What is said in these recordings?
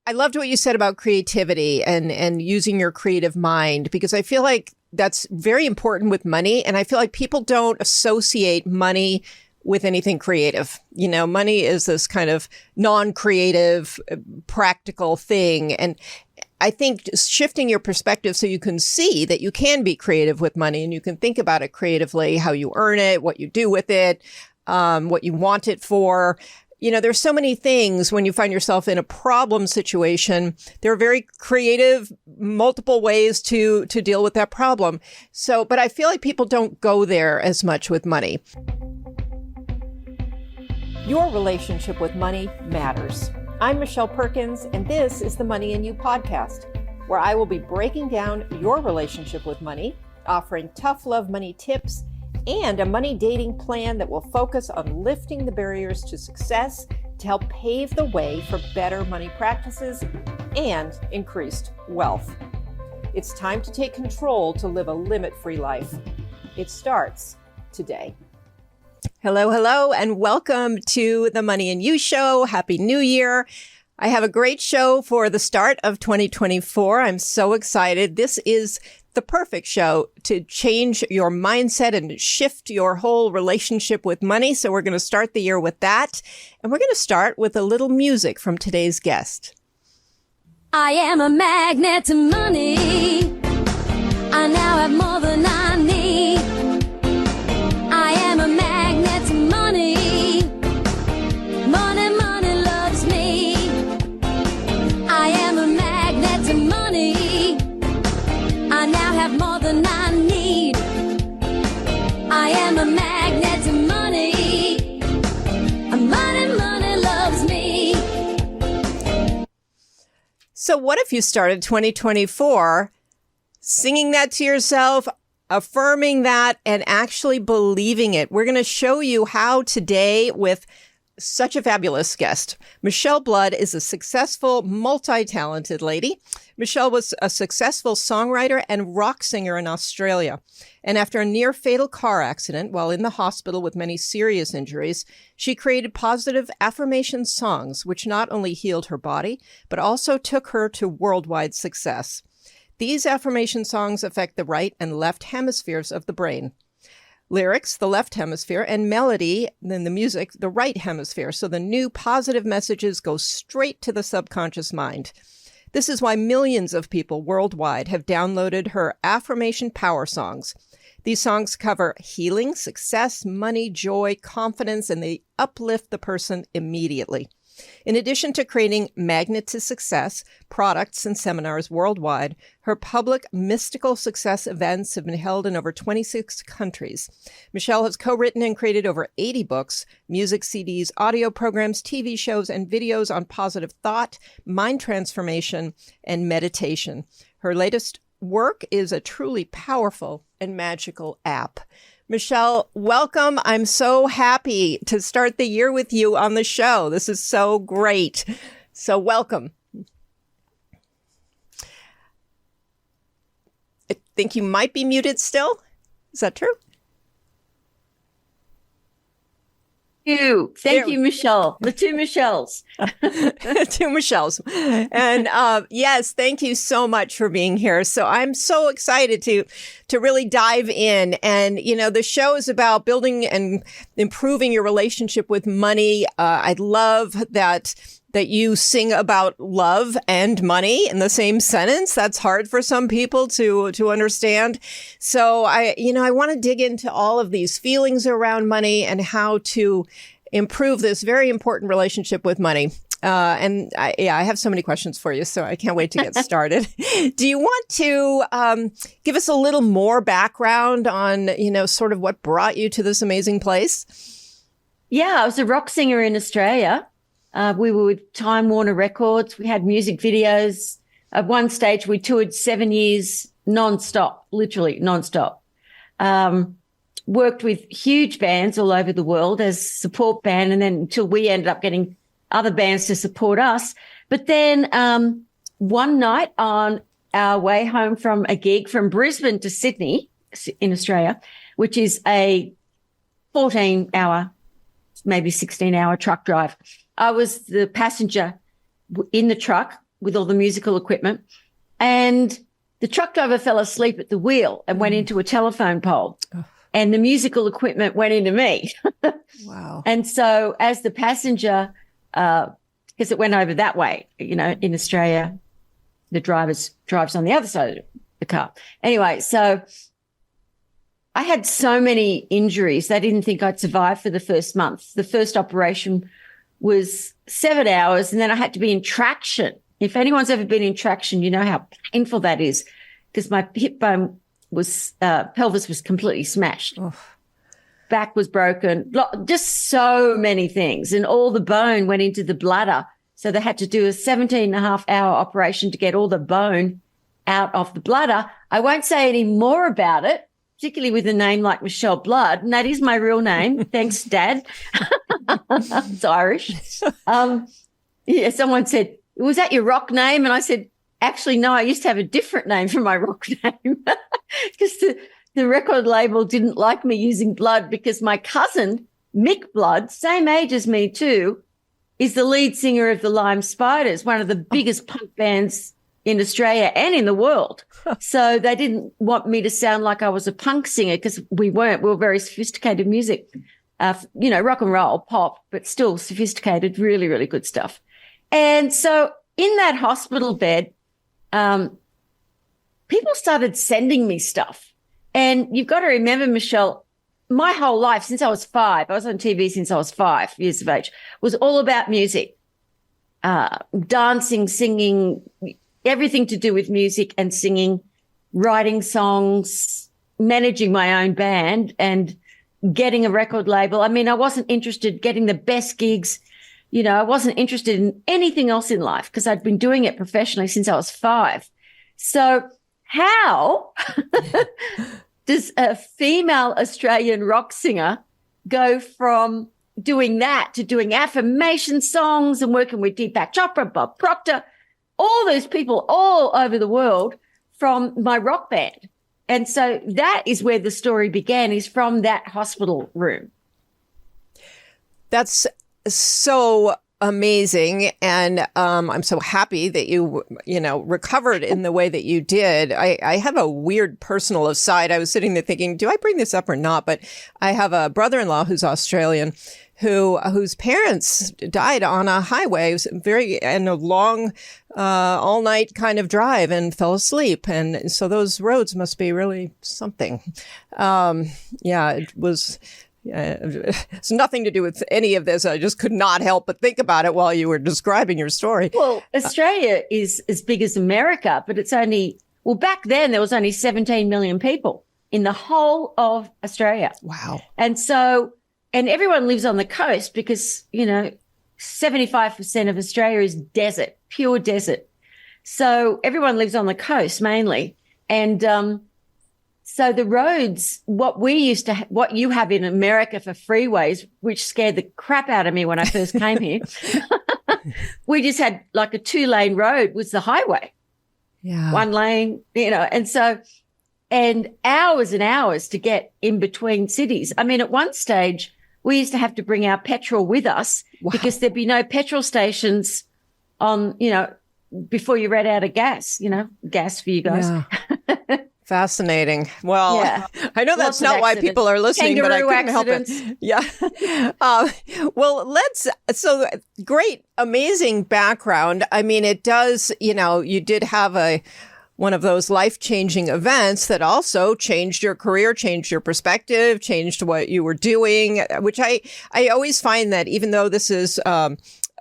I loved what you said about creativity and using your creative mind, because I feel like that's very important with money. And I feel like people don't associate money with anything creative. You know, money is this kind of non-creative, practical thing. And I think just shifting your perspective so you can see that you can be creative with money and you can think about it creatively, how you earn it, what you do with it, what you want it for. You know, there's so many things when you find yourself in a problem situation. There are very creative, multiple ways to deal with that problem. So, but I feel like people don't go there as much with money. Your relationship with money matters. I'm Michele Perkins, and this is the Money and You podcast, where I will be breaking down your relationship with money, offering tough love money tips, and a money dating plan that will focus on lifting the barriers to success to help pave the way for better money practices and increased wealth. It's time to take control to live a limit-free life. It starts today. Hello, hello, and welcome to the Money and You show. Happy New Year. I have a great show for the start of 2024. I'm so excited. This is the perfect show to change your mindset and shift your whole relationship with money. So we're going to start the year with that. And we're going to start with a little music from today's guest. I am a magnet to money. I now have more than I need. I am a magnet to money. Money, money loves me. I am a magnet to money. I now have more than I need. I am a magnet to money. Money, money loves me. So what if you started 2024 singing that to yourself, affirming that, and actually believing it? We're going to show you how today with such a fabulous guest. Michele Blood is a successful, multi-talented lady. Michele was a successful songwriter and rock singer in Australia. And after a near-fatal car accident while in the hospital with many serious injuries, she created positive affirmation songs, which not only healed her body, but also took her to worldwide success. These affirmation songs affect the right and left hemispheres of the brain. Lyrics, the left hemisphere, and melody, then the music, the right hemisphere. So the new positive messages go straight to the subconscious mind. This is why millions of people worldwide have downloaded her affirmation power songs. These songs cover healing, success, money, joy, confidence, and they uplift the person immediately. In addition to creating Magnet To Success products and seminars worldwide, her public mystical success events have been held in over 26 countries. Michele has co-written and created over 80 books, music CDs, audio programs, TV shows, and videos on positive thought, mind transformation, and meditation. Her latest work is a truly powerful and magical app. Michele, welcome. I'm so happy to start the year with you on the show. This is so great. So welcome. I think you might be muted still. Is that true? Thank you, Michele. The two Michelles. Two Michelles. And yes, thank you so much for being here. So I'm so excited to really dive in. And, you know, the show is about building and improving your relationship with money. I love that you sing about love and money in the same sentence. That's hard for some people to understand. So I want to dig into all of these feelings around money and how to improve this very important relationship with money. And I have so many questions for you, so I can't wait to get started. Do you want to give us a little more background on, sort of what brought you to this amazing place? Yeah, I was a rock singer in Australia. We were with Time Warner Records. We had music videos. At one stage, we toured 7 years nonstop, literally nonstop. Worked with huge bands all over the world as support band, and then until we ended up getting other bands to support us. But then one night on our way home from a gig from Brisbane to Sydney in Australia, which is a 14-hour, maybe 16-hour truck drive, I was the passenger in the truck with all the musical equipment. And the truck driver fell asleep at the wheel and went into a telephone pole. And the musical equipment went into me. Wow. And so as the passenger, because it went over that way, you know, in Australia, the drives on the other side of the car. Anyway, so I had so many injuries. They didn't think I'd survive for the first month. The first operation was 7 hours, and then I had to be in traction. If anyone's ever been in traction, you know how painful that is, because my hip bone was, pelvis was completely smashed. Oh. Back was broken, just so many things. And all the bone went into the bladder. So they had to do a 17.5-hour operation to get all the bone out of the bladder. I won't say any more about it, particularly with a name like Michele Blood. And that is my real name. Thanks, Dad. It's Irish. Yeah, someone said, was that your rock name? And I said, actually, no, I used to have a different name for my rock name because the record label didn't like me using Blood because my cousin, Mick Blood, same age as me too, is the lead singer of the Lime Spiders, one of the biggest punk bands in Australia and in the world. So they didn't want me to sound like I was a punk singer because we weren't. We were very sophisticated music, you know, rock and roll, pop, but still sophisticated, really, really good stuff. And so in that hospital bed, people started sending me stuff. And you've got to remember, Michelle, my whole life since I was 5, I was on TV since I was 5 years of age, was all about music, dancing, singing, everything to do with music and singing, writing songs, managing my own band and getting a record label. I mean, I wasn't interested in getting the best gigs. You know, I wasn't interested in anything else in life because I'd been doing it professionally since I was 5. So how does a female Australian rock singer go from doing that to doing affirmation songs and working with Deepak Chopra, Bob Proctor, all those people all over the world from my rock band? And so that is where the story began, is from that hospital room. That's so amazing. And I'm so happy that you recovered in the way that you did. I have a weird personal aside. I was sitting there thinking, do I bring this up or not? But I have a brother-in-law who's Australian whose parents died on a highway. It was a long, all night kind of drive and fell asleep. And so those roads must be really something. It was. It's nothing to do with any of this. I just could not help but think about it while you were describing your story. Well, Australia is as big as America, but it's only, well, back then there was only 17 million people in the whole of Australia. Wow. And so, and everyone lives on the coast because, you know, 75% of Australia is desert, pure desert. So everyone lives on the coast mainly. And, so the roads, what you have in America for freeways, which scared the crap out of me when I first came here, we just had like a 2-lane road was the highway. Yeah. 1 lane, you know, and hours and hours to get in between cities. I mean, at one stage, we used to have to bring our petrol with us because there'd be no petrol stations on, you know, before you ran out of gas, you know, gas for you guys. Yeah. Fascinating. Well, yeah. I know that's not why people are listening, but I couldn't help it. Yeah. So great, amazing background. I mean, it does, you know, you did have one of those life-changing events that also changed your career, changed your perspective, changed what you were doing, which I always find that even though this is,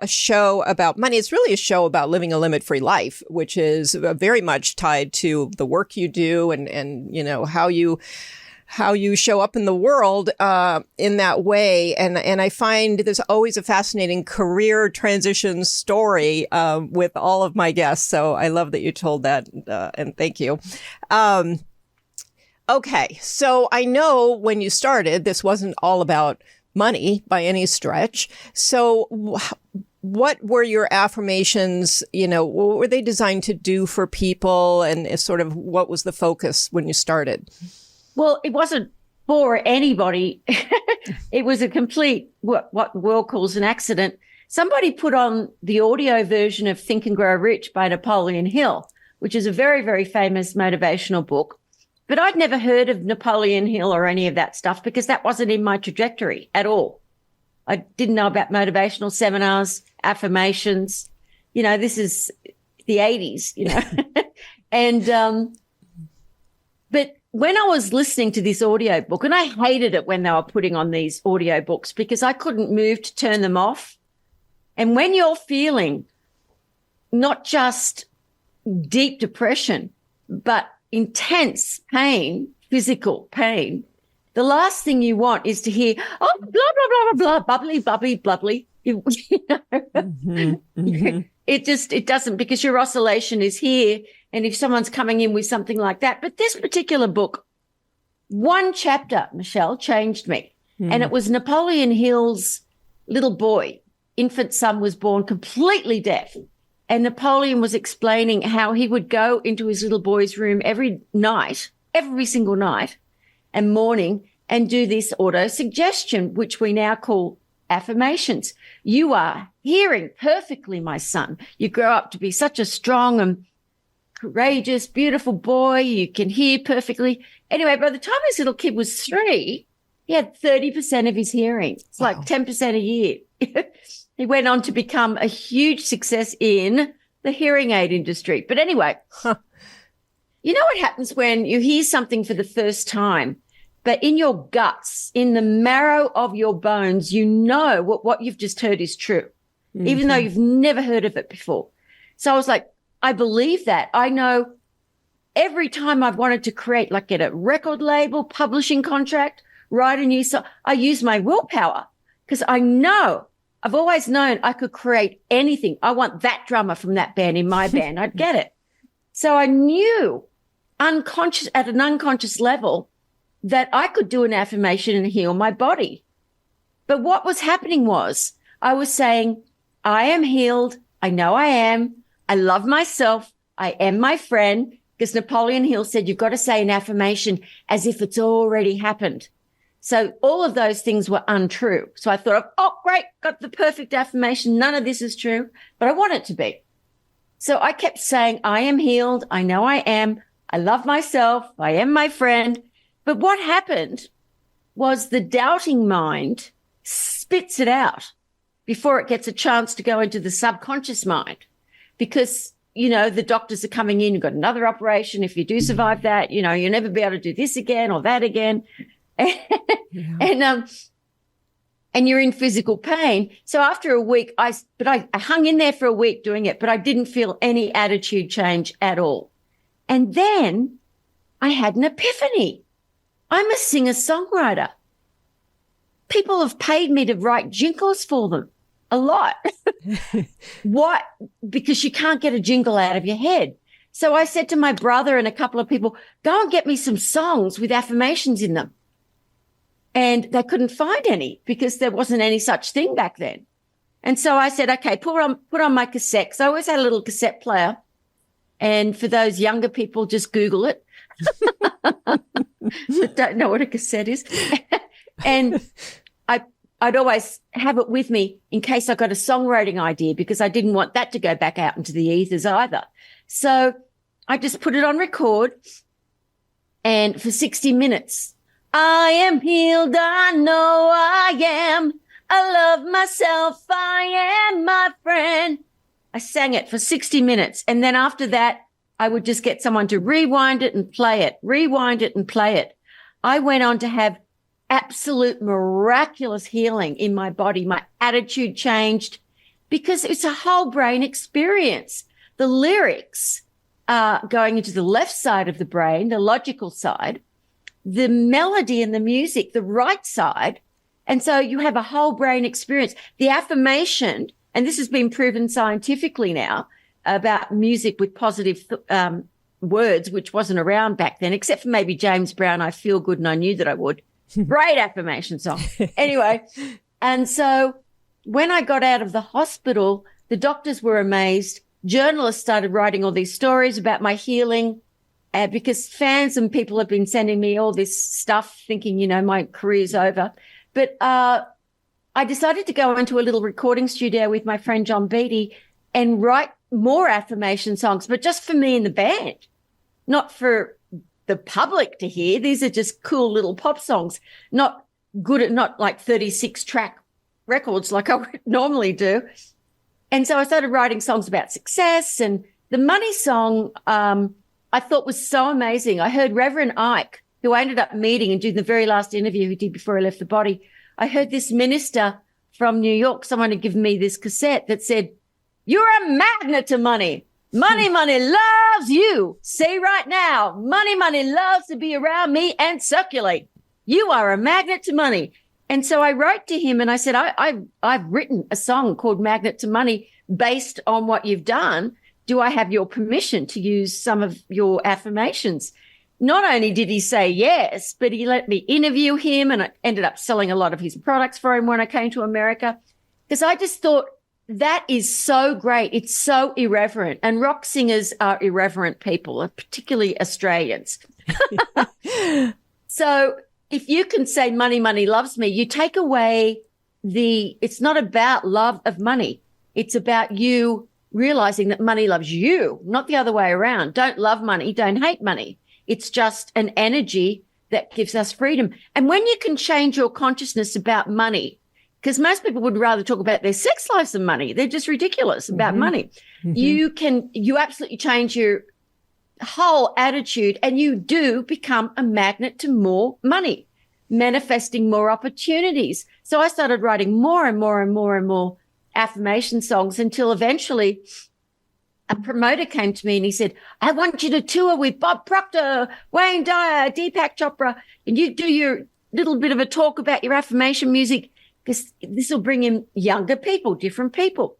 a show about money, it's really a show about living a limit-free life, which is very much tied to the work you do and you know, how you show up in the world in that way. And I find there's always a fascinating career transition story with all of my guests. So I love that you told that, and thank you. Okay, so I know when you started, this wasn't all about money by any stretch. So what were your affirmations? You know, what were they designed to do for people? And sort of what was the focus when you started? Well, it wasn't for anybody. It was a complete, what the world calls an accident. somebody put on the audio version of Think and Grow Rich by Napoleon Hill, which is a very, very famous motivational book. But I'd never heard of Napoleon Hill or any of that stuff because that wasn't in my trajectory at all. I didn't know about motivational seminars, affirmations. You know, this is the 80s, you know. And but when I was listening to this audio book, and I hated it when they were putting on these audio books because I couldn't move to turn them off. And when you're feeling not just deep depression, but intense pain, physical pain, the last thing you want is to hear, oh, blah, blah, blah, blah, blah, bubbly, bubbly, bubbly. You know? It doesn't, because your oscillation is here. And if someone's coming in with something like that, but this particular book, one chapter, Michelle, changed me. And it was Napoleon Hill's little boy. Infant son was born completely deaf. And Napoleon was explaining how he would go into his little boy's room every night, every single night and morning, and do this auto suggestion, which we now call affirmations. You are hearing perfectly, my son. You grow up to be such a strong and courageous, beautiful boy. You can hear perfectly. Anyway, by the time this little kid was 3, he had 30% of his hearing. It's like 10% a year. He went on to become a huge success in the hearing aid industry. But anyway, you know what happens when you hear something for the first time, but in your guts, in the marrow of your bones, you know what you've just heard is true, even though you've never heard of it before. So I was like, I believe that. I know every time I've wanted to create, like get a record label, publishing contract, write a new song, I use my willpower because I know, I've always known I could create anything. I want that drummer from that band in my band. I'd get it. So I knew at an unconscious level that I could do an affirmation and heal my body. But what was happening was I was saying, I am healed. I know I am. I love myself. I am my friend. Because Napoleon Hill said, you've got to say an affirmation as if it's already happened. So all of those things were untrue. So I thought, oh, great, got the perfect affirmation. None of this is true, but I want it to be. So I kept saying, I am healed. I know I am. I love myself. I am my friend. But what happened was the doubting mind spits it out before it gets a chance to go into the subconscious mind. Because, you know, the doctors are coming in, you've got another operation. If you do survive that, you know, you'll never be able to do this again or that again. And you're in physical pain. So after a week, I hung in there for a week doing it, but I didn't feel any attitude change at all. And then I had an epiphany. I'm a singer-songwriter. People have paid me to write jingles for them a lot. What? Because you can't get a jingle out of your head. So I said to my brother and a couple of people, go and get me some songs with affirmations in them. And they couldn't find any because there wasn't any such thing back then. And so I said, okay, put on my cassette. So I always had a little cassette player. And for those younger people, just Google it. Don't know what a cassette is. And I'd always have it with me in case I got a songwriting idea because I didn't want that to go back out into the ethers either. So I just put it on record. And for 60 minutes, I am healed, I know I am. I love myself, I am my friend. I sang it for 60 minutes. And then after that, I would just get someone to rewind it and play it, rewind it and play it. I went on to have absolute miraculous healing in my body. My attitude changed because it's a whole brain experience. The lyrics are going into the left side of the brain, the logical side. The melody and the music, the right side. And so you have a whole brain experience. The affirmation, and this has been proven scientifically now about music with positive words, which wasn't around back then, except for maybe James Brown, I Feel Good and I Knew That I Would. Great affirmation song. Anyway, and so when I got out of the hospital, the doctors were amazed. Journalists started writing all these stories about my healing. Because fans and people have been sending me all this stuff thinking, you know, my career's over. But I I decided to go into a little recording studio with my friend John Beatty and write more affirmation songs, but just for me and the band, not for the public to hear. These are just cool little pop songs, not like 36 track records like I would normally do. And so I started writing songs about success, and the money song I thought was so amazing. I heard Reverend Ike, who I ended up meeting and doing the very last interview he did before he left the body. I heard this minister from New York, someone had given me this cassette that said, "You're a magnet to money. Money, money loves you. Say right now, money, money loves to be around me and circulate. You are a magnet to money." And so I wrote to him and I said, I've written a song called Magnet to Money based on what you've done. Do I have your permission to use some of your affirmations? Not only did he say yes, but he let me interview him, and I ended up selling a lot of his products for him when I came to America, because I just thought that is so great. It's so irreverent, and rock singers are irreverent people, particularly Australians. So if you can say money, money loves me, you take away it's not about love of money. It's about you realizing that money loves you, not the other way around. Don't love money. Don't hate money. It's just an energy that gives us freedom. And when you can change your consciousness about money, because most people would rather talk about their sex lives than money. They're just ridiculous about money. You absolutely change your whole attitude, and you do become a magnet to more money, manifesting more opportunities. So I started writing more and more and more and more affirmation songs until eventually a promoter came to me and he said, "I want you to tour with Bob Proctor, Wayne Dyer, Deepak Chopra, and you do your little bit of a talk about your affirmation music, because this will bring in younger people, different people,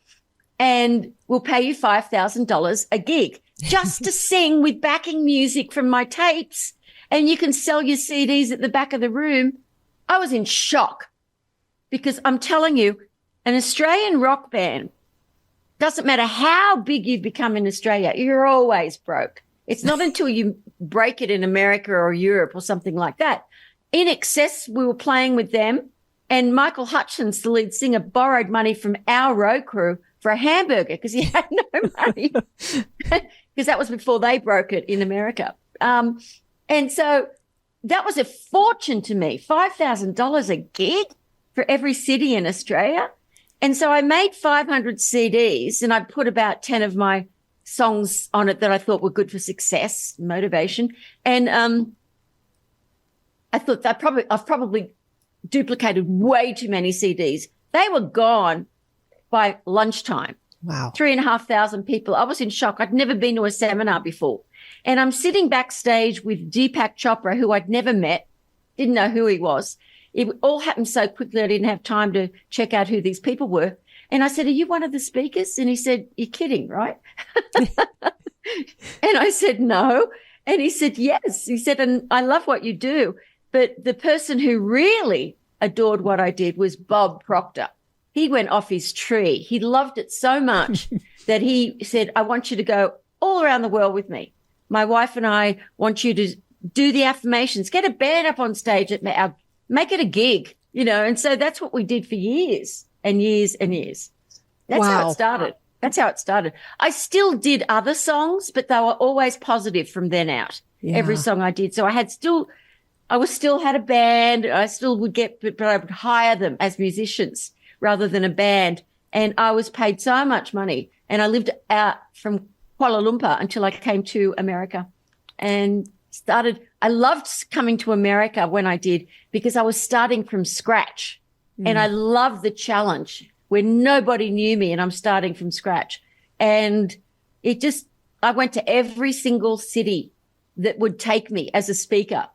and we'll pay you $5,000 a gig just to sing with backing music from my tapes, and you can sell your CDs at the back of the room." I was in shock, because I'm telling you, an Australian rock band, doesn't matter how big you've become in Australia, you're always broke. It's not until you break it in America or Europe or something like that. In Excess, we were playing with them, and Michael Hutchins, the lead singer, borrowed money from our road crew for a hamburger because he had no money, because that was before they broke it in America. And so that was a fortune to me, $5,000 a gig for every city in Australia. And so I made 500 CDs, and I put about 10 of my songs on it that I thought were good for success, motivation. And I thought I've probably duplicated way too many CDs. They were gone by lunchtime. Wow. 3,500 people. I was in shock. I'd never been to a seminar before. And I'm sitting backstage with Deepak Chopra, who I'd never met, didn't know who he was. It all happened so quickly I didn't have time to check out who these people were. And I said, "Are you one of the speakers?" And he said, "You're kidding, right?" And I said, "No." And he said, "Yes." He said, "And I love what you do. But the person who really adored what I did was Bob Proctor. He went off his tree. He loved it so much that he said, I want you to go all around the world with me. My wife and I want you to do the affirmations, get a band up on stage at our, make it a gig, you know." And so that's what we did for years and years and years. That's how it started. That's how it started. I still did other songs, but they were always positive from then out. Yeah. Every song I did. So I still had a band. I still would but I would hire them as musicians rather than a band. And I was paid so much money. And I lived out from Kuala Lumpur until I came to America and I loved coming to America when I did, because I was starting from scratch. And I loved the challenge where nobody knew me and I'm starting from scratch. And I went to every single city that would take me as a speaker.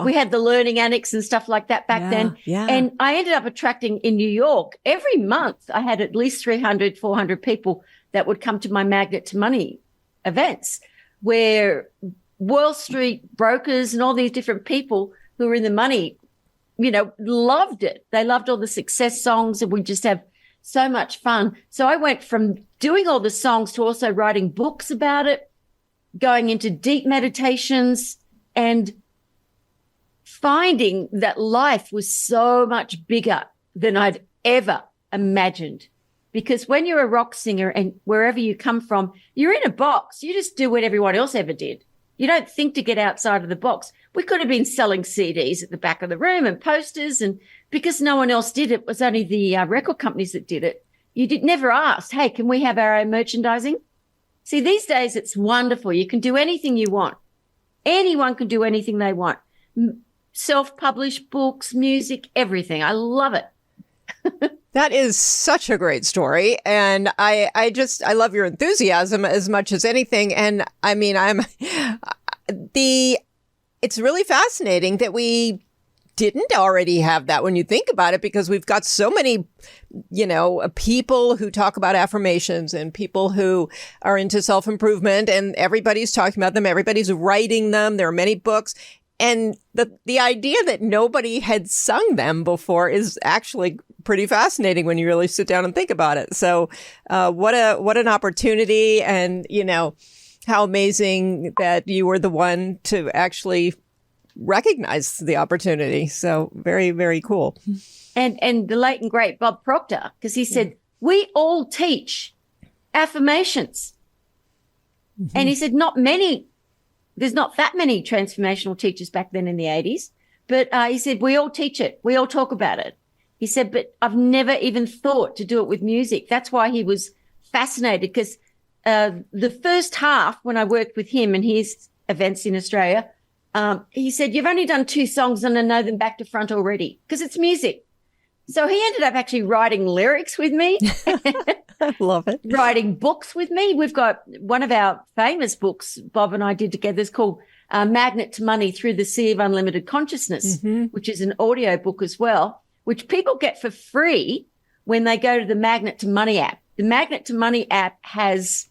We had the learning annex and stuff like that back then. Yeah. And I ended up attracting in New York every month. I had at least 300, 400 people that would come to my Magnet to Money events, where Wall Street brokers and all these different people who were in the money, you know, loved it. They loved all the success songs, and we just have so much fun. So I went from doing all the songs to also writing books about it, going into deep meditations, and finding that life was so much bigger than I'd ever imagined. Because when you're a rock singer and wherever you come from, you're in a box. You just do what everyone else ever did. You don't think to get outside of the box. We could have been selling CDs at the back of the room and posters, and because no one else did it, it was only the record companies that did it. You never asked, hey, can we have our own merchandising? See, these days it's wonderful. You can do anything you want. Anyone can do anything they want. Self-published books, music, everything. I love it. That is such a great story. And I love your enthusiasm as much as anything. And I mean, it's really fascinating that we didn't already have that when you think about it, because we've got so many, people who talk about affirmations and people who are into self-improvement, and everybody's talking about them. Everybody's writing them. There are many books. And the idea that nobody had sung them before is actually pretty fascinating when you really sit down and think about it. So, what an opportunity, and how amazing that you were the one to actually recognize the opportunity. So very, very cool. And the late and great Bob Proctor, because he said, we all teach affirmations. Mm-hmm. And he said, there's not that many transformational teachers back then in the 80s, but he said, we all teach it. We all talk about it. He said, but I've never even thought to do it with music. That's why he was fascinated, because the first half, when I worked with him and his events in Australia, he said, you've only done 2 songs and I know them back to front already, because it's music. So he ended up actually writing lyrics with me. I love it. Writing books with me. We've got one of our famous books Bob and I did together. It's called Magnet to Money Through the Sea of Unlimited Consciousness, mm-hmm. which is an audio book as well, which people get for free when they go to the Magnet to Money app. The Magnet to Money app has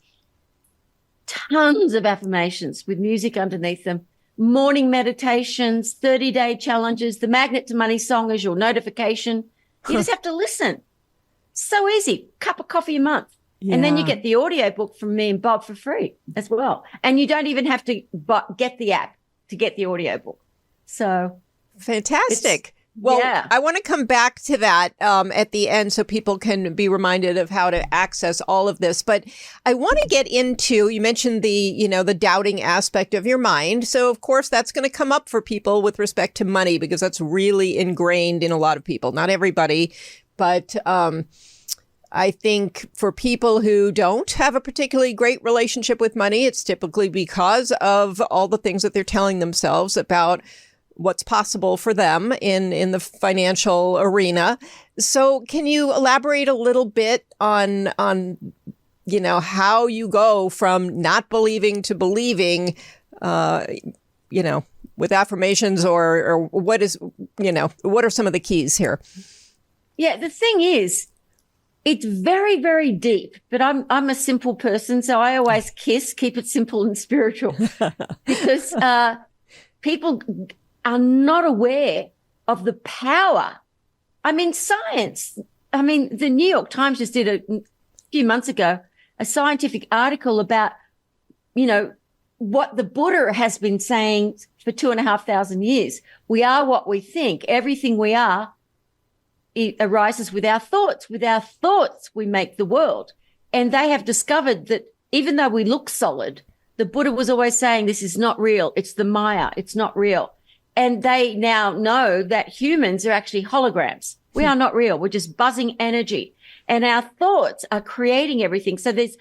tons of affirmations with music underneath them, morning meditations, 30-day challenges. The Magnet to Money song is your notification. You just have to listen. So easy. Cup of coffee a month. Yeah. And then you get the audio book from me and Bob for free as well. And you don't even have to get the app to get the audio book. So fantastic. Well, yeah. I want to come back to that at the end so people can be reminded of how to access all of this. But I want to get into, you mentioned the doubting aspect of your mind. So, of course, that's going to come up for people with respect to money, because that's really ingrained in a lot of people. Not everybody, but I think for people who don't have a particularly great relationship with money, it's typically because of all the things that they're telling themselves about what's possible for them in the financial arena. So can you elaborate a little bit on how you go from not believing to believing, with affirmations, or what are some of the keys here? Yeah, the thing is, it's very, very deep, but I'm a simple person, so I always keep it simple and spiritual, because people are not aware of the power. I mean, science. I mean, the New York Times just did a few months ago a scientific article about, what the Buddha has been saying for 2,500 years. We are what we think. Everything we are, it arises with our thoughts. With our thoughts, we make the world. And they have discovered that even though we look solid, the Buddha was always saying, this is not real. It's the Maya. It's not real. And they now know that humans are actually holograms. We are not real. We're just buzzing energy. And our thoughts are creating everything. So there's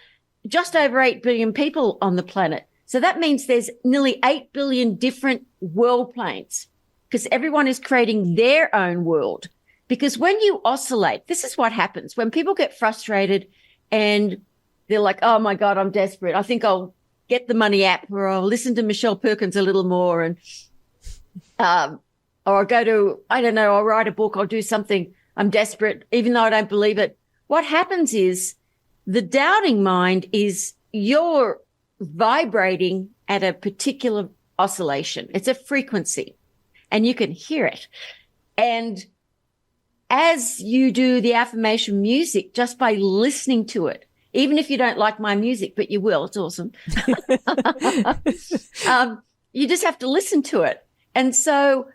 just over 8 billion people on the planet. So that means there's nearly 8 billion different world planes, because everyone is creating their own world. Because when you oscillate, this is what happens. When people get frustrated and they're like, oh, my God, I'm desperate. I think I'll get the money app, or I'll listen to Michele Perkins a little more, and or I'll go to, I'll write a book, I'll do something. I'm desperate, even though I don't believe it. What happens is the doubting mind is you're vibrating at a particular oscillation. It's a frequency, and you can hear it. And as you do the affirmation music, just by listening to it, even if you don't like my music, but you will, it's awesome. You just have to listen to it. And so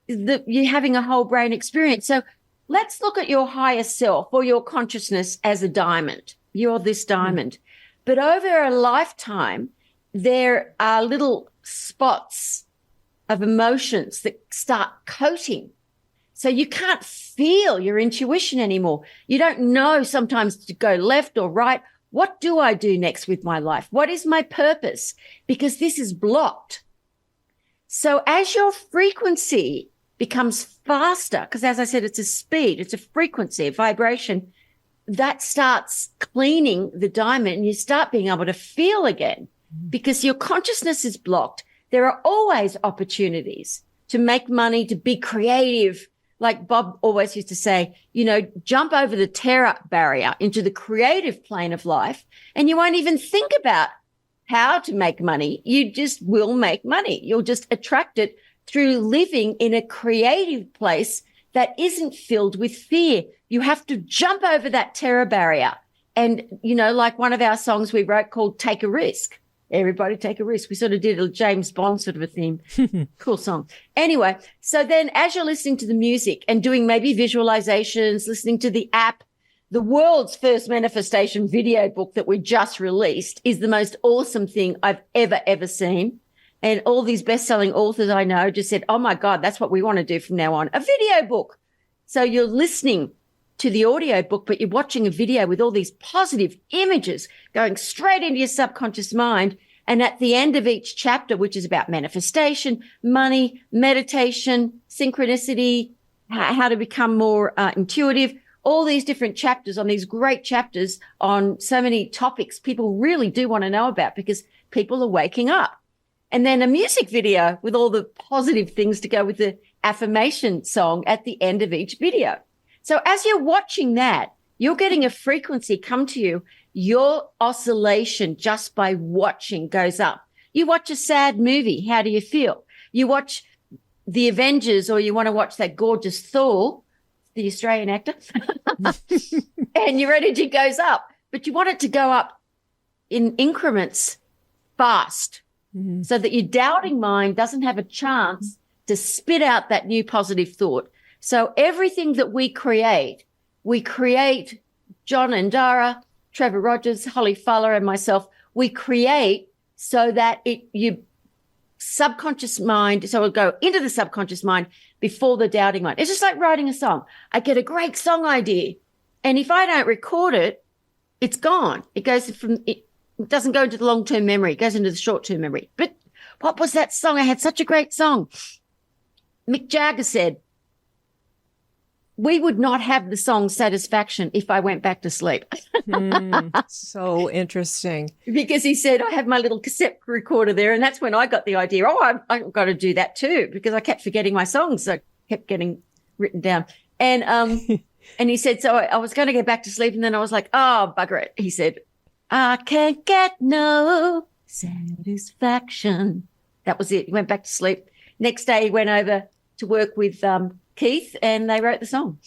you're having a whole brain experience. So let's look at your higher self or your consciousness as a diamond. You're this diamond. But over a lifetime, there are little spots of emotions that start coating. So you can't feel your intuition anymore. You don't know sometimes to go left or right. What do I do next with my life? What is my purpose? Because this is blocked. So as your frequency becomes faster, because as I said, it's a speed, it's a frequency, a vibration, that starts cleaning the diamond and you start being able to feel again because your consciousness is blocked. There are always opportunities to make money, to be creative. Like Bob always used to say, jump over the terror barrier into the creative plane of life and you won't even think about how to make money. You just will make money. You'll just attract it through living in a creative place that isn't filled with fear. You have to jump over that terror barrier. And, like one of our songs we wrote called Take a Risk. Everybody take a risk. We sort of did a James Bond sort of a theme. Cool song. Anyway, so then as you're listening to the music and doing maybe visualizations, listening to the app, the world's first manifestation video book that we just released is the most awesome thing I've ever seen. And all these best-selling authors I know just said, oh, my God, that's what we want to do from now on, a video book. So you're listening to the audio book, but you're watching a video with all these positive images going straight into your subconscious mind. And at the end of each chapter, which is about manifestation, money, meditation, synchronicity, how to become more intuitive, all these different chapters on these great chapters on so many topics people really do want to know about because people are waking up. And then a music video with all the positive things to go with the affirmation song at the end of each video. So as you're watching that, you're getting a frequency come to you. Your oscillation just by watching goes up. You watch a sad movie. How do you feel? You watch The Avengers or you want to watch that gorgeous Thor, the Australian actor, and your energy goes up. But you want it to go up in increments fast. So that your doubting mind doesn't have a chance to spit out that new positive thought. So everything that we create, John and Dara, Trevor Rogers, Holly Fuller and myself, we create so that your subconscious mind, so it'll go into the subconscious mind before the doubting mind. It's just like writing a song. I get a great song idea. And if I don't record it, it's gone. It goes it doesn't go into the long-term memory. It goes into the short-term memory. But what was that song? I had such a great song. Mick Jagger said, we would not have the song Satisfaction if I went back to sleep. So interesting. Because he said, I have my little cassette recorder there. And that's when I got the idea, I've got to do that too, because I kept forgetting my songs. So I kept getting written down. And and he said, so I was going to get back to sleep. And then I was like, oh, bugger it. He said, I can't get no satisfaction. That was it. He went back to sleep. Next day, he went over to work with Keith and they wrote the song.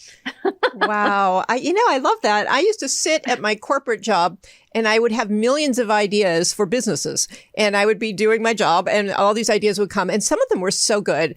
Wow. I love that. I used to sit at my corporate job and I would have millions of ideas for businesses and I would be doing my job and all these ideas would come and some of them were so good.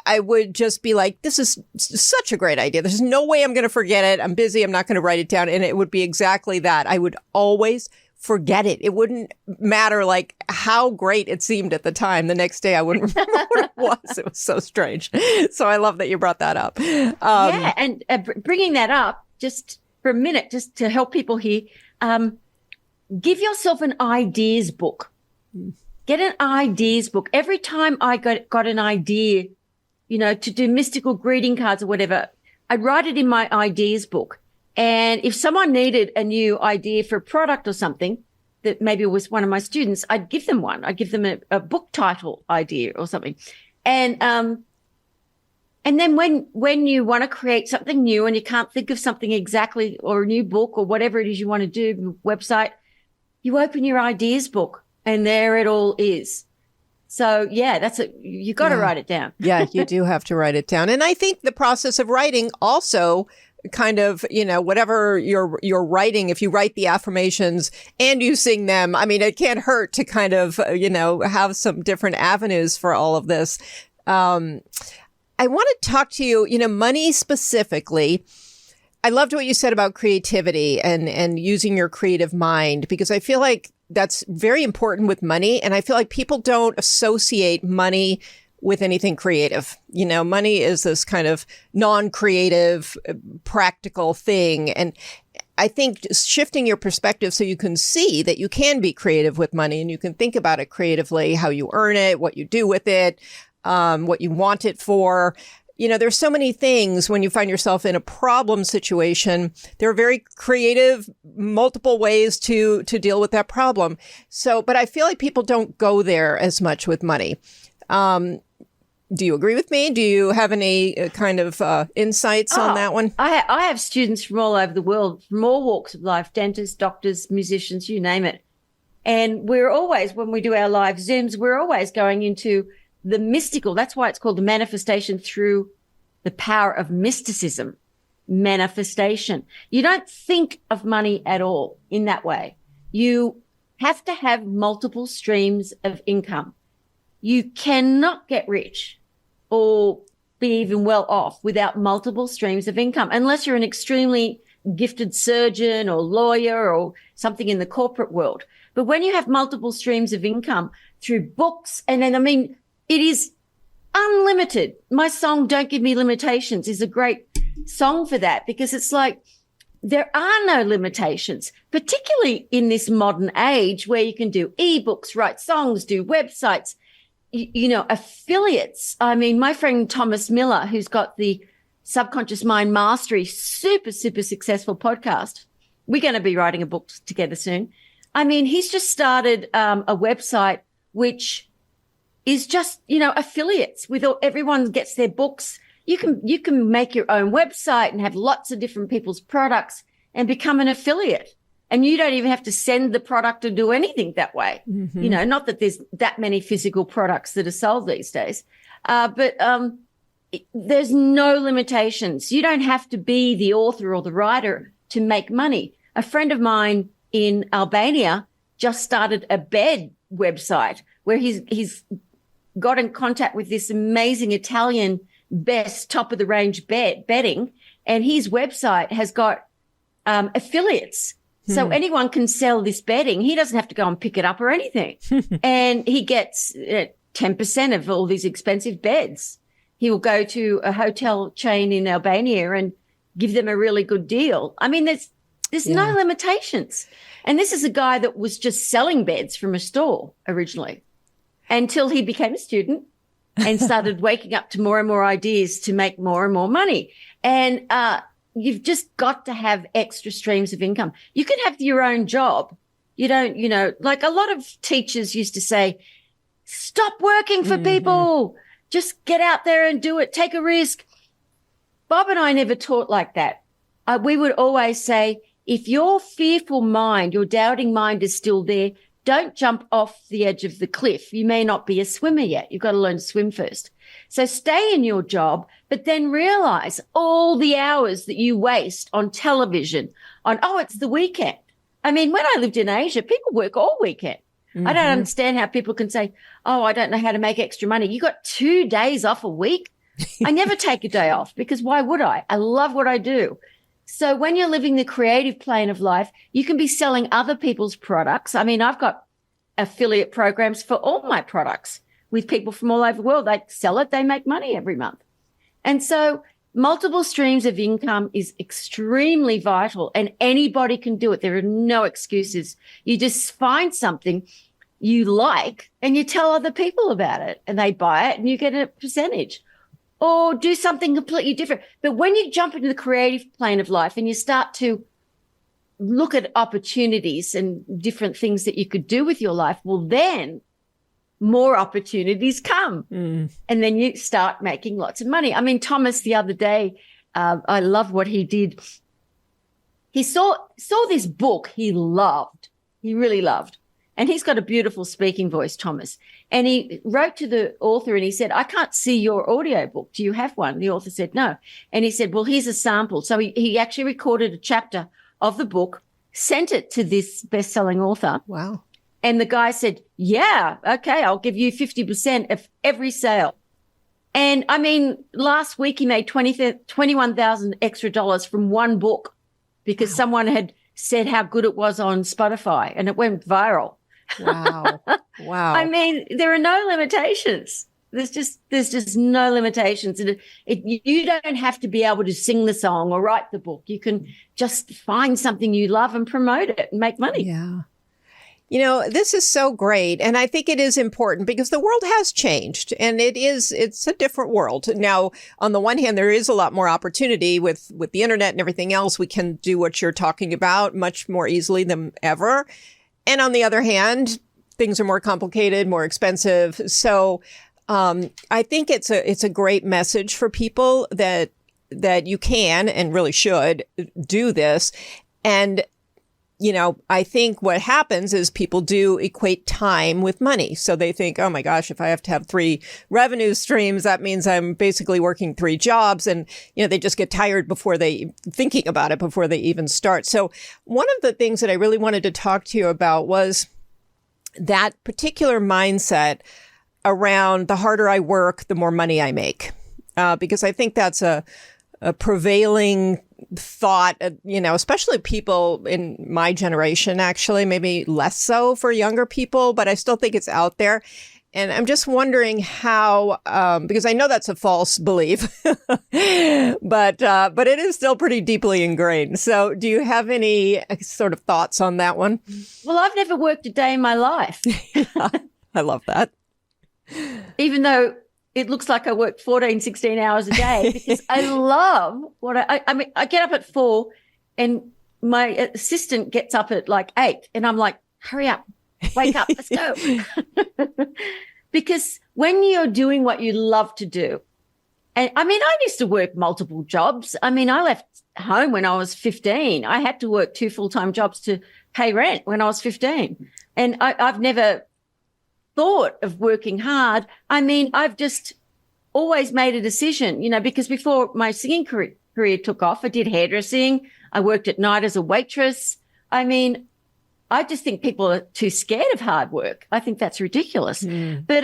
I would just be like, this is such a great idea. There's no way I'm going to forget it. I'm busy. I'm not going to write it down. And it would be exactly that. I would always forget it. It wouldn't matter like how great it seemed at the time. The next day I wouldn't remember what it was. It was so strange. So I love that you brought that up. Yeah. And bringing that up just for a minute, just to help people here, give yourself an ideas book. Get an ideas book. Every time I got an idea, to do mystical greeting cards or whatever, I'd write it in my ideas book. And if someone needed a new idea for a product or something that maybe was one of my students, I'd give them one. I'd give them a book title idea or something. And then when you want to create something new and you can't think of something exactly or a new book or whatever it is you want to do, website, you open your ideas book and there it all is. So yeah, you got to write it down. Yeah, you do have to write it down. And I think the process of writing also kind of, whatever you're writing, if you write the affirmations and you sing them, I mean, it can't hurt to kind of, have some different avenues for all of this. I want to talk to you, money specifically. I loved what you said about creativity and using your creative mind, because I feel like that's very important with money. And I feel like people don't associate money with anything creative. You know, money is this kind of non-creative, practical thing. And I think just shifting your perspective so you can see that you can be creative with money and you can think about it creatively, how you earn it, what you do with it, what you want it for. You know, there's so many things when you find yourself in a problem situation. There are very creative, multiple ways to deal with that problem. So, but I feel like people don't go there as much with money. Do you agree with me? Do you have any kind of insights on that one? I have students from all over the world, from all walks of life, dentists, doctors, musicians, you name it. And we're always, when we do our live Zooms, we're always going into the mystical. That's why it's called the manifestation through the power of mysticism. Manifestation. You don't think of money at all in that way. You have to have multiple streams of income. You cannot get rich or be even well off without multiple streams of income, unless you're an extremely gifted surgeon or lawyer or something in the corporate world. But when you have multiple streams of income through books, and then, I mean, it is unlimited. My song, Don't Give Me Limitations, is a great song for that, because it's like there are no limitations, particularly in this modern age where you can do ebooks, write songs, do websites, you know, affiliates. I mean, my friend Thomas Miller, who's got the Subconscious Mind Mastery, super, super successful podcast. We're going to be writing a book together soon. I mean, he's just started a website which is just, you know, affiliates with everyone gets their books. You can make your own website and have lots of different people's products and become an affiliate. And you don't even have to send the product or do anything that way. Mm-hmm. You know, not that there's that many physical products that are sold these days. But there's no limitations. You don't have to be the author or the writer to make money. A friend of mine in Albania just started a bed website where he's got in contact with this amazing Italian best top of the range bedding, and his website has got affiliates. So anyone can sell this bedding. He doesn't have to go and pick it up or anything. And he gets 10% of all these expensive beds. He will go to a hotel chain in Albania and give them a really good deal. I mean, there's no limitations. And this is a guy that was just selling beds from a store originally until he became a student and started waking up to more and more ideas to make more and more money. And you've just got to have extra streams of income. You can have your own job. You don't, you know, like a lot of teachers used to say, stop working for people. Just get out there and do it. Take a risk. Bob and I never taught like that. We would always say, if your fearful mind, your doubting mind is still there, don't jump off the edge of the cliff. You may not be a swimmer yet. You've got to learn to swim first. So stay in your job, but then realize all the hours that you waste on television, on, it's the weekend. I mean, when I lived in Asia, people work all weekend. I don't understand how people can say, I don't know how to make extra money. You got 2 days off a week. I never take a day off, because why would I? I love what I do. So when you're living the creative plane of life, you can be selling other people's products. I mean, I've got affiliate programs for all my products with people from all over the world. They sell it, they make money every month. And so multiple streams of income is extremely vital, and anybody can do it. There are no excuses. You just find something you like and you tell other people about it, and they buy it and you get a percentage. Or do something completely different. But when you jump into the creative plane of life and you start to look at opportunities and different things that you could do with your life, well, then more opportunities come. And then you start making lots of money. I mean, Thomas the other day, I love what he did. He saw this book he loved. He really loved. And he's got a beautiful speaking voice, Thomas. And he wrote to the author and he said, I can't see your audio book. Do you have one? The author said, no. And he said, well, here's a sample. So he actually recorded a chapter of the book, sent it to this best-selling author. Wow. And the guy said, yeah, okay, I'll give you 50% of every sale. And I mean, last week he made $21,000 extra dollars from one book because someone had said how good it was on Spotify, and it went viral. Wow. Wow. I mean, there are no limitations. There's just no limitations. And you don't have to be able to sing the song or write the book. You can just find something you love and promote it and make money. Yeah. You know, this is so great. And I think it is important because the world has changed and it's a different world. Now, on the one hand, there is a lot more opportunity with the internet and everything else. We can do what you're talking about much more easily than ever. And on the other hand, things are more complicated, more expensive. So I think it's a great message for people that you can and really should do this. And, you know, I think what happens is people do equate time with money. So they think, oh my gosh, if I have to have 3 revenue streams, that means I'm basically working 3 jobs. And, you know, they just get tired before they thinking about it before they even start. So one of the things that I really wanted to talk to you about was that particular mindset around the harder I work, the more money I make. Because I think that's a prevailing thought, you know, especially people in my generation, actually, maybe less so for younger people, but I still think it's out there. And I'm just wondering how, because I know that's a false belief, but it is still pretty deeply ingrained. So do you have any sort of thoughts on that one? Well, I've never worked a day in my life. I love that. Even though it looks like I work 14, 16 hours a day because I love what I mean, I get up at 4 and my assistant gets up at like 8 and I'm like, hurry up, wake up, let's go. Because when you're doing what you love to do, and I mean, I used to work multiple jobs. I mean, I left home when I was 15. I had to work 2 full-time jobs to pay rent when I was 15. And I've never thought of working hard. I mean, I've just always made a decision, you know, because before my singing career took off, I did hairdressing. I worked at night as a waitress. I mean, I just think people are too scared of hard work. I think that's ridiculous. But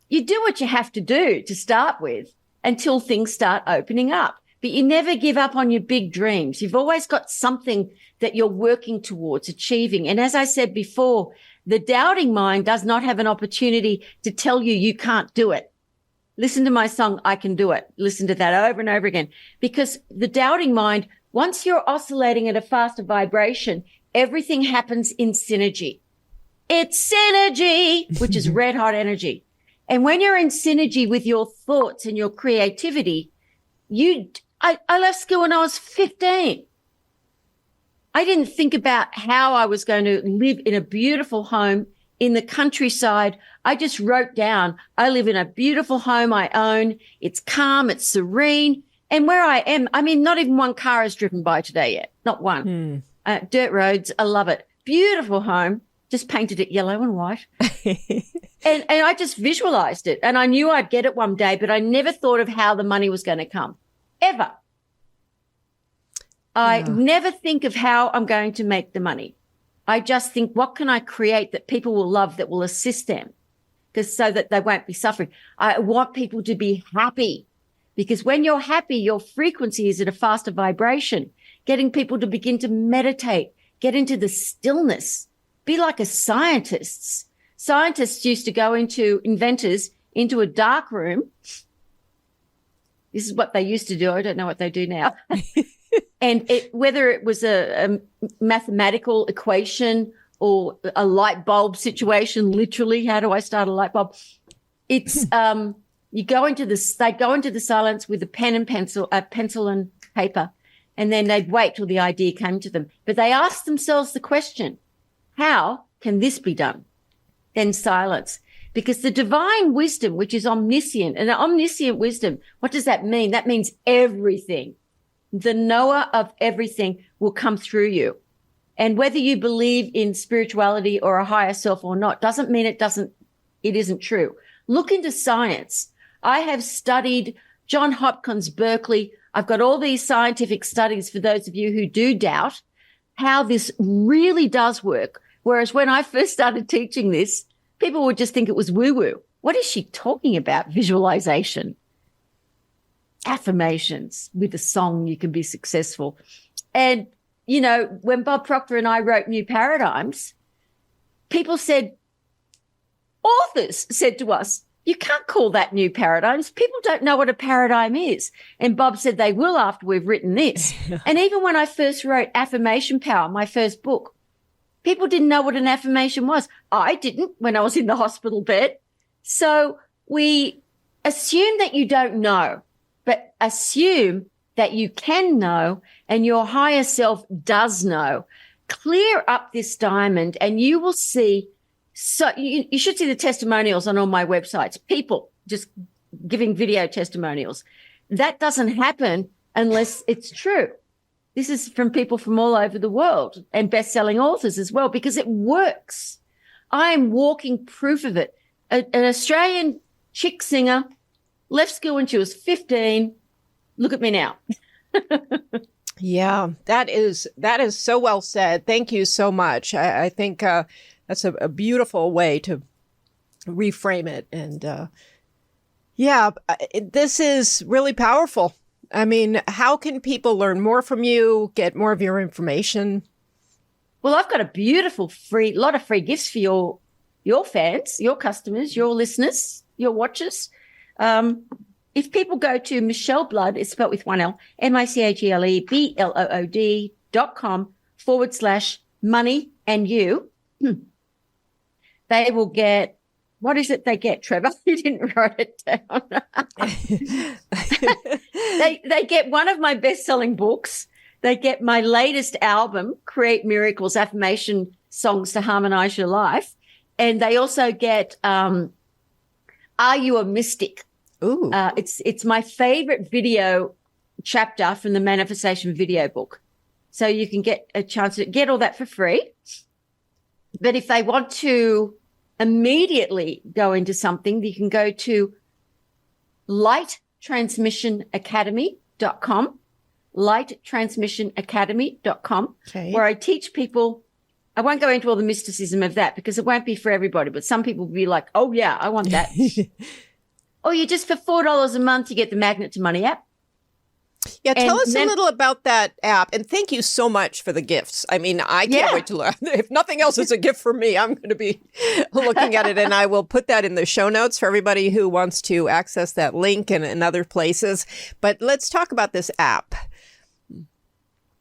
you do what you have to do to start with until things start opening up. But you never give up on your big dreams. You've always got something that you're working towards achieving. And as I said before, the doubting mind does not have an opportunity to tell you you can't do it. Listen to my song, I Can Do It. Listen to that over and over again. Because the doubting mind, once you're oscillating at a faster vibration, everything happens in synergy. It's synergy, which is red hot energy. And when you're in synergy with your thoughts and your creativity, I left school when I was 15. I didn't think about how I was going to live in a beautiful home in the countryside. I just wrote down, I live in a beautiful home I own. It's calm, it's serene. And where I am, I mean, not even one car has driven by today yet. Not one. Dirt roads, I love it. Beautiful home, just painted it yellow and white. and I just visualized it. And I knew I'd get it one day, but I never thought of how the money was going to come, ever. I never think of how I'm going to make the money. I just think, what can I create that people will love, that will assist them, because so that they won't be suffering. I want people to be happy, because when you're happy, your frequency is at a faster vibration, getting people to begin to meditate, get into the stillness, be like a scientist. Scientists used to go inventors into a dark room. This is what they used to do. I don't know what they do now. And whether it was a mathematical equation or a light bulb situation, literally, how do I start a light bulb? It's they go into the silence with a pen and pencil and paper, and then they'd wait till the idea came to them. But they asked themselves the question, how can this be done? Then silence. Because the divine wisdom, which is omniscient, and omniscient wisdom, what does that mean? That means everything. The knower of everything will come through you. And whether you believe in spirituality or a higher self or not doesn't mean it isn't true. Look into science. I have studied Johns Hopkins, Berkeley. I've got all these scientific studies for those of you who do doubt how this really does work. Whereas when I first started teaching this, people would just think it was woo-woo. what is she talking about? Visualization, affirmations. With a song, you can be successful. And, you know, when Bob Proctor and I wrote New Paradigms, people said, authors said to us, you can't call that New Paradigms. People don't know what a paradigm is. And Bob said they will after we've written this. And even when I first wrote Affirmation Power, my first book, people didn't know what an affirmation was. I didn't when I was in the hospital bed. So we assume that you don't know, but assume that you can know and your higher self does know. Clear up this diamond and you will see. So you should see the testimonials on all my websites, people just giving video testimonials. That doesn't happen unless it's true. This is from people from all over the world and best-selling authors as well, because it works. I am walking proof of it. An Australian chick singer left school when she was 15. Look at me now. Yeah, that is so well said. Thank you so much. I think that's a beautiful way to reframe it. And this is really powerful. I mean, how can people learn more from you, get more of your information? Well, I've got a beautiful lot of free gifts for your fans, your customers, your listeners, your watchers. If people go to Michele Blood, it's spelled with one L, MicheleBlood.com/money and you, they will get, what is it they get, Trevor? You didn't write it down. They get one of my best-selling books. They get my latest album, Create Miracles, Affirmation Songs to Harmonize Your Life. And they also get Are You a Mystic? Ooh. It's my favorite video chapter from the Manifestation video book. So you can get a chance to get all that for free. But if they want to immediately go into something, you can go to lighttransmissionacademy.com, lighttransmissionacademy.com, okay, where I teach people. I won't go into all the mysticism of that because it won't be for everybody, but some people will be like, oh, yeah, I want that. Or you just for $4 a month, you get the Magnet to Money app. Yeah, tell us a little about that app. And thank you so much for the gifts. I mean, I can't wait to learn. If nothing else is a gift for me, I'm going to be looking at it. And I will put that in the show notes for everybody who wants to access that link and other places. But let's talk about this app.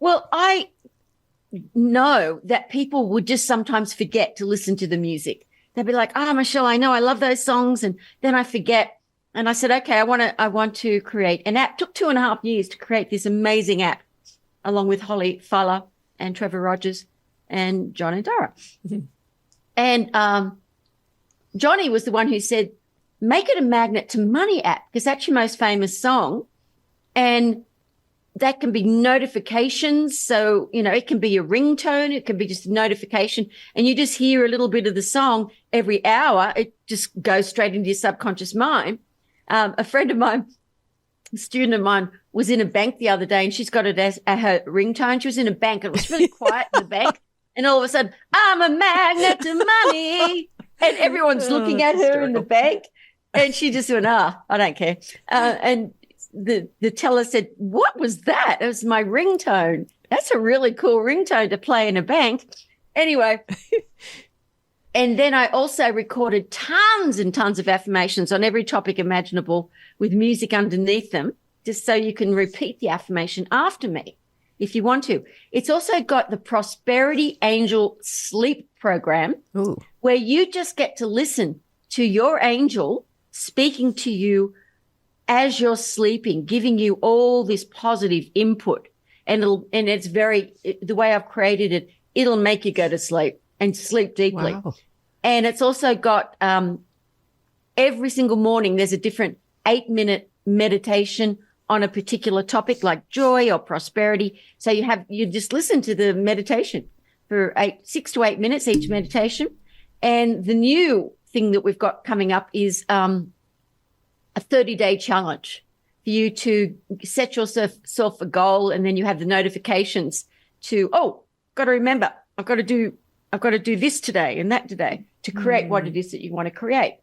Well, I know that people would just sometimes forget to listen to the music. They'd be like, Michele, I know I love those songs. And then I forget. And I said, okay, I want to create an app. It took 2.5 years to create this amazing app, along with Holly Fowler and Trevor Rogers and John and Dara. And Johnny was the one who said, make it a Magnet to Money app because that's your most famous song. And that can be notifications. So, you know, it can be a ringtone. It can be just a notification. And you just hear a little bit of the song every hour. It just goes straight into your subconscious mind. A friend of mine, a student of mine, was in a bank the other day and she's got it as her ringtone. She was in a bank and it was really quiet in the bank. And all of a sudden, I'm a magnet to money. And everyone's looking at her in the bank. And she just went, I don't care. And the teller said, what was that? It was my ringtone. That's a really cool ringtone to play in a bank. Anyway. And then I also recorded tons and tons of affirmations on every topic imaginable with music underneath them, just so you can repeat the affirmation after me if you want to. It's also got the Prosperity Angel Sleep Program, where you just get to listen to your angel speaking to you as you're sleeping, giving you all this positive input. And it's the way I've created it, it'll make you go to sleep and sleep deeply. Wow. And it's also got every single morning there's a different 8-minute meditation on a particular topic like joy or prosperity. So you just listen to the meditation for 6 to 8 minutes each meditation. And the new thing that we've got coming up is a 30-day challenge for you to set yourself a goal, and then you have the notifications to, got to remember, I've got to do this today and that today to create what it is that you want to create.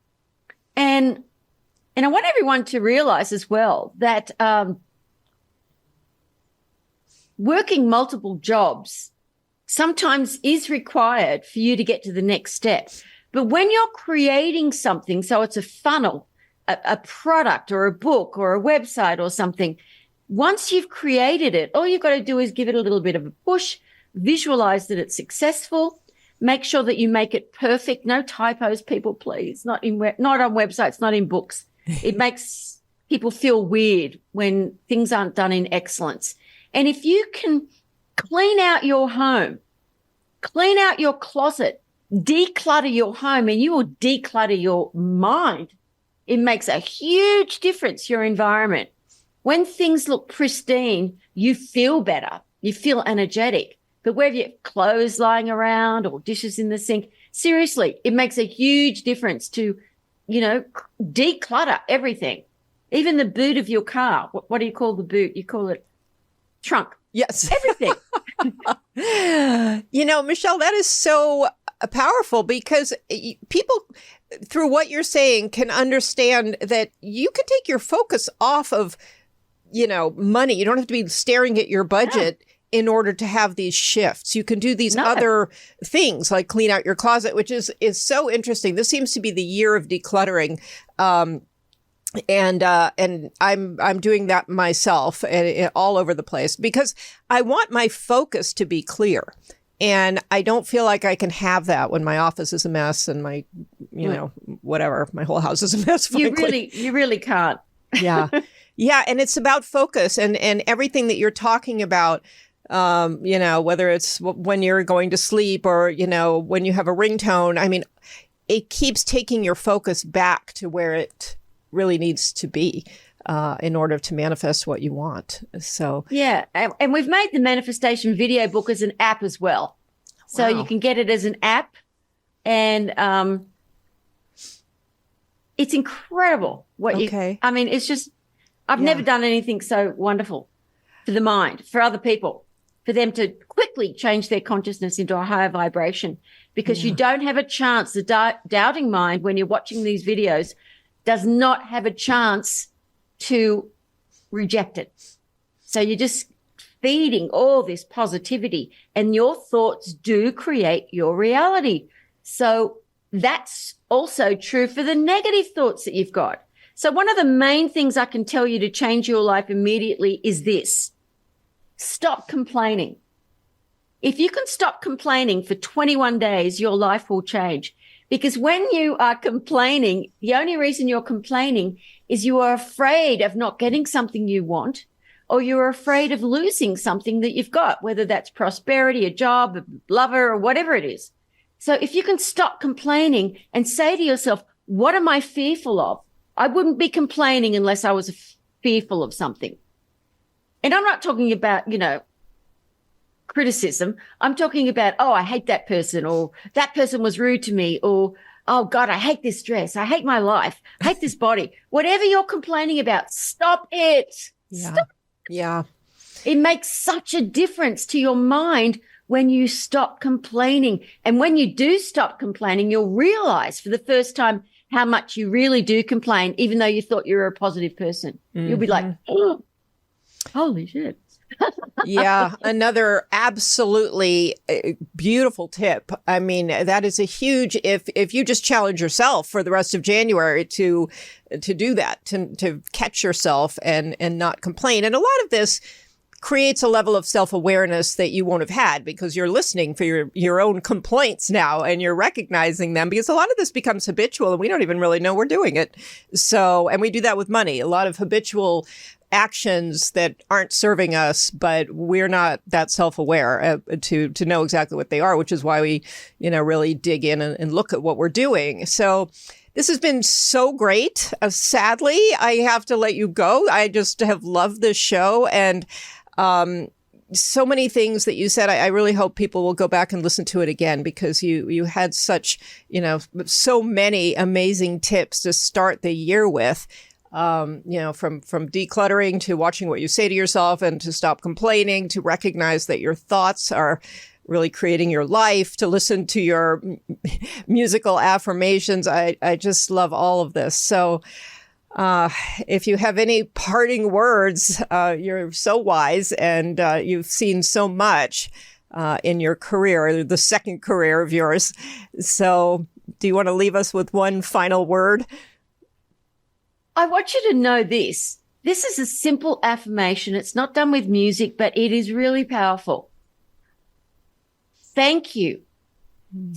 And I want everyone to realize as well that working multiple jobs sometimes is required for you to get to the next step. But when you're creating something, so it's a funnel, a product or a book or a website or something, once you've created it, all you've got to do is give it a little bit of a push, visualize that it's successful, make sure that you make it perfect. No typos, people, please. Not on websites, not in books. It makes people feel weird when things aren't done in excellence. And if you can clean out your home, clean out your closet, declutter your home, and you will declutter your mind, it makes a huge difference, your environment. When things look pristine, you feel better. You feel energetic. But whether you have clothes lying around or dishes in the sink, seriously, it makes a huge difference to, declutter everything. Even the boot of your car. What do you call the boot? You call it trunk. Yes. Everything. Michele, that is so powerful because people, through what you're saying, can understand that you can take your focus off of, money. You don't have to be staring at your budget in order to have these shifts. You can do these other things like clean out your closet, which is so interesting. This seems to be the year of decluttering. And I'm doing that myself and all over the place because I want my focus to be clear. And I don't feel like I can have that when my office is a mess and my, whatever, my whole house is a mess. Frankly. You really can't. Yeah. Yeah. And it's about focus and everything that you're talking about, whether it's when you're going to sleep or, when you have a ringtone. I mean, it keeps taking your focus back to where it really needs to be in order to manifest what you want. So yeah, and we've made the manifestation video book as an app as well. So you can get it as an app, and it's incredible it's just I've never done anything so wonderful for the mind, for other people, for them to quickly change their consciousness into a higher vibration, because you don't have a chance. The doubting mind, when you're watching these videos, does not have a chance to reject it. So you're just feeding all this positivity, and your thoughts do create your reality. So that's also true for the negative thoughts that you've got. So one of the main things I can tell you to change your life immediately is this: stop complaining. If you can stop complaining for 21 days, your life will change. Because when you are complaining, the only reason you're complaining is you are afraid of not getting something you want, or you're afraid of losing something that you've got, whether that's prosperity, a job, a lover, or whatever it is. So if you can stop complaining and say to yourself, what am I fearful of? I wouldn't be complaining unless I was fearful of something. And I'm not talking about, criticism. I'm talking about, I hate that person, or that person was rude to me, or, oh God, I hate this dress. I hate my life. I hate this body. Whatever you're complaining about, stop it. Yeah. Stop. Yeah. It makes such a difference to your mind when you stop complaining. And when you do stop complaining, you'll realize for the first time how much you really do complain, even though you thought you were a positive person. You'll be like, oh, holy shit. Yeah, another absolutely beautiful tip. I mean, that is a huge, if you just challenge yourself for the rest of January to do that, to catch yourself and not complain. And a lot of this creates a level of self-awareness that you won't have had because you're listening for your own complaints now and you're recognizing them, because a lot of this becomes habitual and we don't even really know we're doing it. So, and we do that with money, a lot of habitual actions that aren't serving us, but we're not that self-aware to know exactly what they are, which is why we, really dig in and look at what we're doing. So this has been so great. Sadly, I have to let you go. I just have loved this show, and so many things that you said. I really hope people will go back and listen to it again, because you had such, so many amazing tips to start the year with. From decluttering to watching what you say to yourself and to stop complaining, to recognize that your thoughts are really creating your life, to listen to your musical affirmations. I just love all of this. So if you have any parting words, you're so wise, and you've seen so much in your career, the second career of yours. So do you want to leave us with one final word? I want you to know this. This is a simple affirmation. It's not done with music, but it is really powerful. Thank you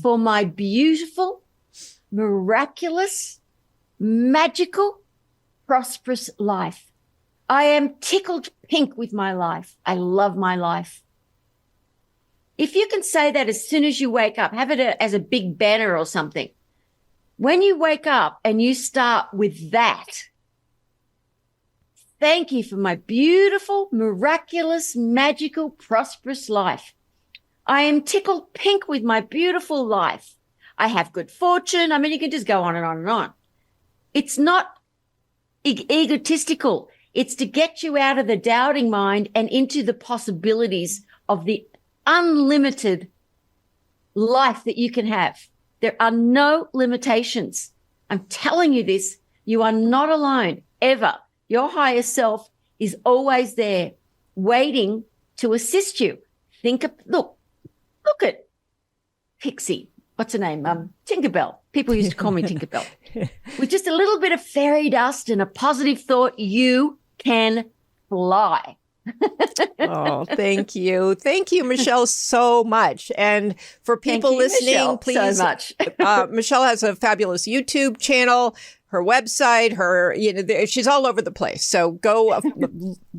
for my beautiful, miraculous, magical, prosperous life. I am tickled pink with my life. I love my life. If you can say that as soon as you wake up, have it as a big banner or something. When you wake up and you start with that, thank you for my beautiful, miraculous, magical, prosperous life. I am tickled pink with my beautiful life. I have good fortune. I mean, you can just go on and on and on. It's not egotistical. It's to get you out of the doubting mind and into the possibilities of the unlimited life that you can have. There are no limitations. I'm telling you this. You are not alone, ever. Your higher self is always there, waiting to assist you. Look at Pixie. What's her name? Tinkerbell. People used to call me Tinkerbell. With just a little bit of fairy dust and a positive thought, you can fly. Oh, thank you. Thank you, Michele, so much. And for people listening, Michele, please, so much. Michele has a fabulous YouTube channel, her website, she's all over the place. So go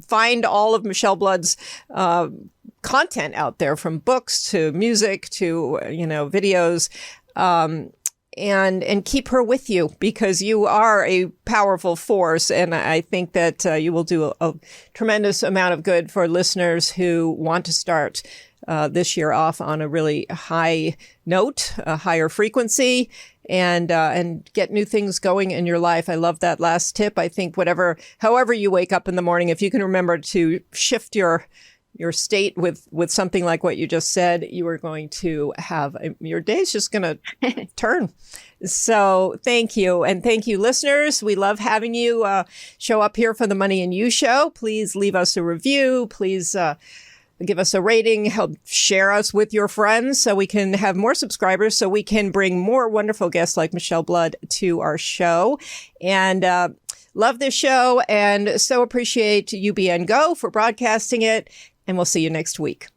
find all of Michele Blood's content out there, from books to music to, videos. And keep her with you, because you are a powerful force. And I think that you will do a tremendous amount of good for listeners who want to start this year off on a really high note, a higher frequency, and get new things going in your life. I love that last tip. I think however you wake up in the morning, if you can remember to shift your state with something like what you just said, you are going to have your day's just going to turn. So thank you. And thank you, listeners. We love having you show up here for the Money and You show. Please leave us a review. Please give us a rating. Help share us with your friends so we can have more subscribers, so we can bring more wonderful guests like Michele Blood to our show. And love this show, and so appreciate UBN Go for broadcasting it. And we'll see you next week.